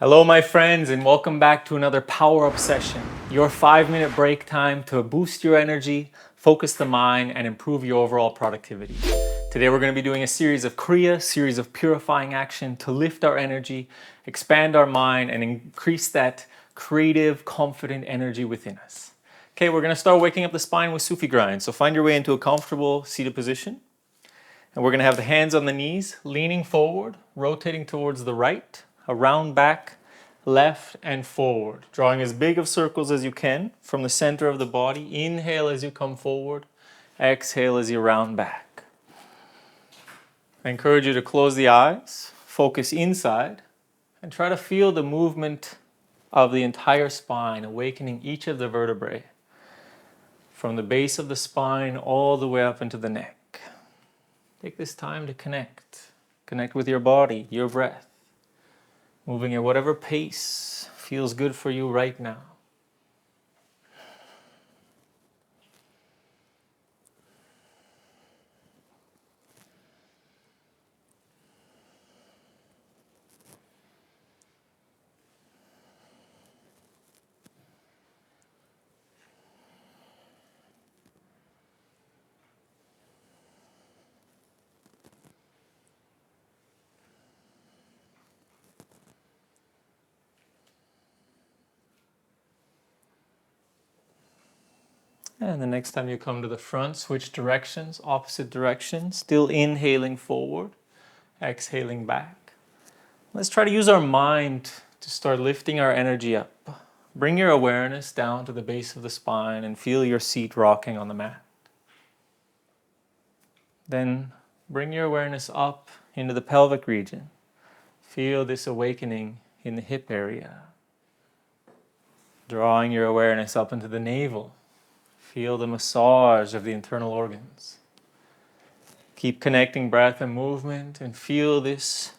Hello, my friends, and welcome back to another Power Up session. Your 5-minute break time to boost your energy, focus the mind, and improve your overall productivity. Today, we're going to be doing a series of Kriya, series of purifying action to lift our energy, expand our mind, and increase that creative, confident energy within us. Okay, we're going to start waking up the spine with Sufi Grind. So find your way into a comfortable seated position. And we're going to have the hands on the knees, leaning forward, rotating towards the right, around back, left and forward. Drawing as big of circles as you can from the center of the body. Inhale as you come forward. Exhale as you round back. I encourage you to close the eyes, focus inside, and try to feel the movement of the entire spine, awakening each of the vertebrae from the base of the spine all the way up into the neck. Take this time to connect. Connect with your body, your breath. Moving at whatever pace feels good for you right now. And the next time you come to the front, switch directions, opposite directions. Still inhaling forward, exhaling back. Let's try to use our mind to start lifting our energy up. Bring your awareness down to the base of the spine and feel your seat rocking on the mat. Then bring your awareness up into the pelvic region. Feel this awakening in the hip area. Drawing your awareness up into the navel. Feel the massage of the internal organs. Keep connecting breath and movement and feel this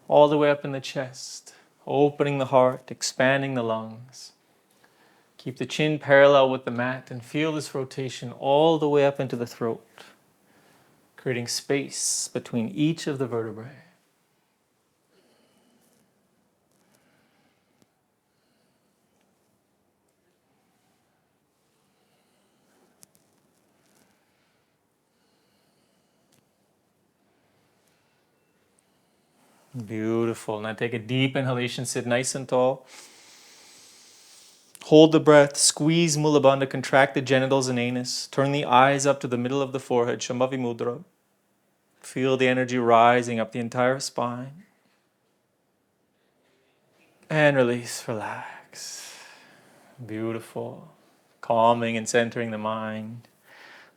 all the way up in the chest, opening the heart, expanding the lungs. Keep the chin parallel with the mat and feel this rotation all the way up into the throat, creating space between each of the vertebrae. Beautiful. Now take a deep inhalation, sit nice and tall. Hold the breath, squeeze Mula Bandha, contract the genitals and anus. Turn the eyes up to the middle of the forehead, Shambhavi Mudra. Feel the energy rising up the entire spine. And release, relax. Beautiful. Calming and centering the mind,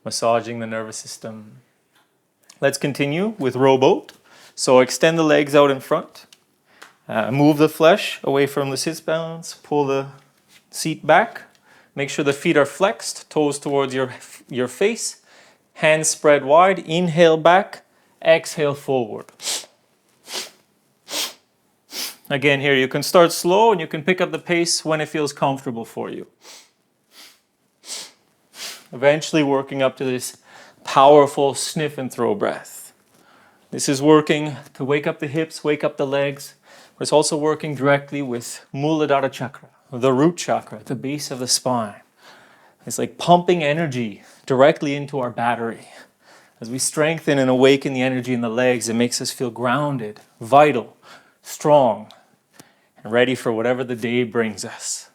massaging the nervous system. Let's continue with rowboat. So extend the legs out in front. Move the flesh away from the sit bones. Pull the seat back. Make sure the feet are flexed, toes towards your face. Hands spread wide. Inhale back. Exhale forward. Again, here you can start slow and you can pick up the pace when it feels comfortable for you. Eventually working up to this powerful sniff and throw breath. This is working to wake up the hips, wake up the legs. But it's also working directly with Muladhara Chakra, the root chakra at the base of the spine. It's like pumping energy directly into our battery. As we strengthen and awaken the energy in the legs, it makes us feel grounded, vital, strong, and ready for whatever the day brings us.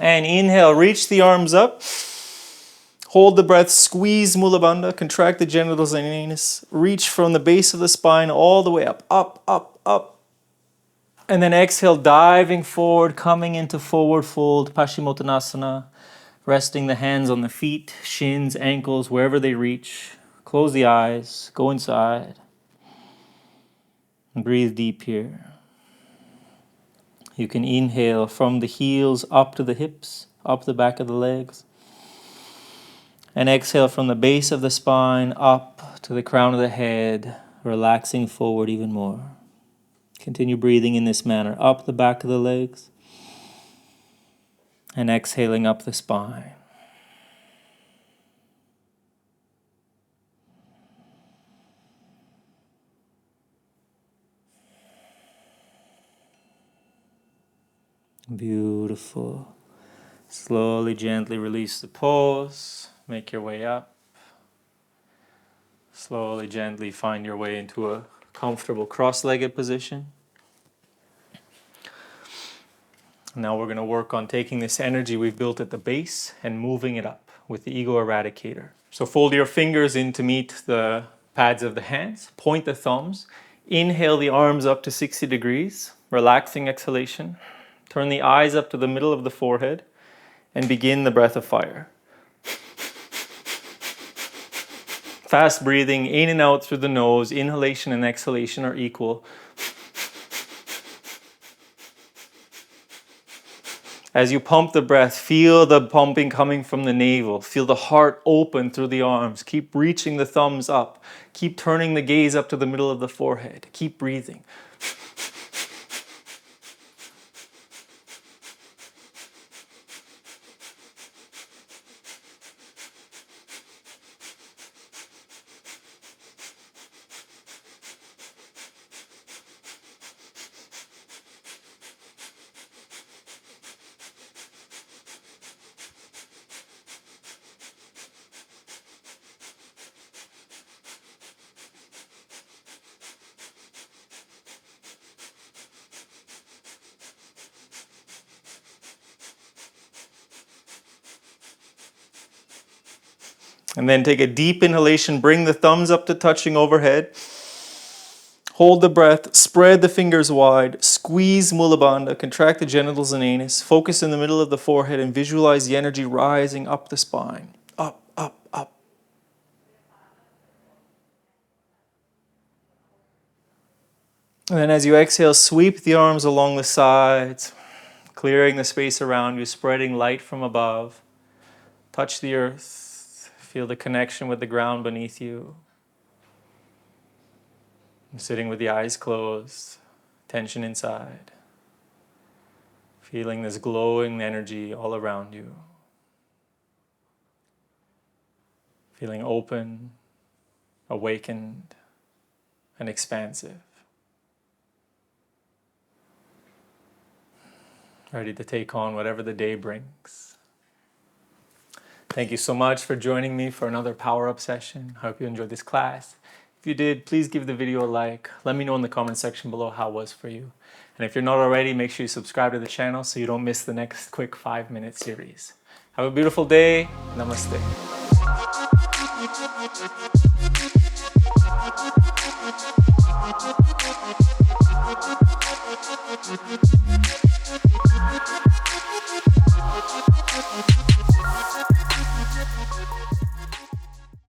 And inhale, reach the arms up. Hold the breath, squeeze Mula Bandha, contract the genitals and anus. Reach from the base of the spine all the way up, up, up, up. And then exhale, diving forward, coming into forward fold, Paschimottanasana. Resting the hands on the feet, shins, ankles, wherever they reach. Close the eyes, go inside. And breathe deep here. You can inhale from the heels up to the hips, up the back of the legs. And exhale from the base of the spine up to the crown of the head, relaxing forward even more. Continue breathing in this manner, up the back of the legs, and exhaling up the spine. Beautiful. Slowly, gently release the pose. Make your way up. Slowly, gently find your way into a comfortable cross-legged position. Now we're going to work on taking this energy we've built at the base and moving it up with the Ego Eradicator. So fold your fingers in to meet the pads of the hands. Point the thumbs. Inhale the arms up to 60 degrees. Relaxing exhalation. Turn the eyes up to the middle of the forehead and begin the breath of fire. Fast breathing in and out through the nose. Inhalation and exhalation are equal. As you pump the breath, feel the pumping coming from the navel. Feel the heart open through the arms. Keep reaching the thumbs up. Keep turning the gaze up to the middle of the forehead. Keep breathing. And then take a deep inhalation. Bring the thumbs up to touching overhead. Hold the breath. Spread the fingers wide. Squeeze Mula Bandha. Contract the genitals and anus. Focus in the middle of the forehead and visualize the energy rising up the spine. Up, up, up. And then as you exhale, sweep the arms along the sides, clearing the space around you, spreading light from above. Touch the earth. Feel the connection with the ground beneath you. I'm sitting with the eyes closed, tension inside. Feeling this glowing energy all around you. Feeling open, awakened, and expansive. Ready to take on whatever the day brings. Thank you so much for joining me for another Power Up session. I hope you enjoyed this class. If you did, please give the video a like. Let me know in the comment section below how it was for you. And if you're not already, make sure you subscribe to the channel so you don't miss the next quick 5-minute series. Have a beautiful day. Namaste.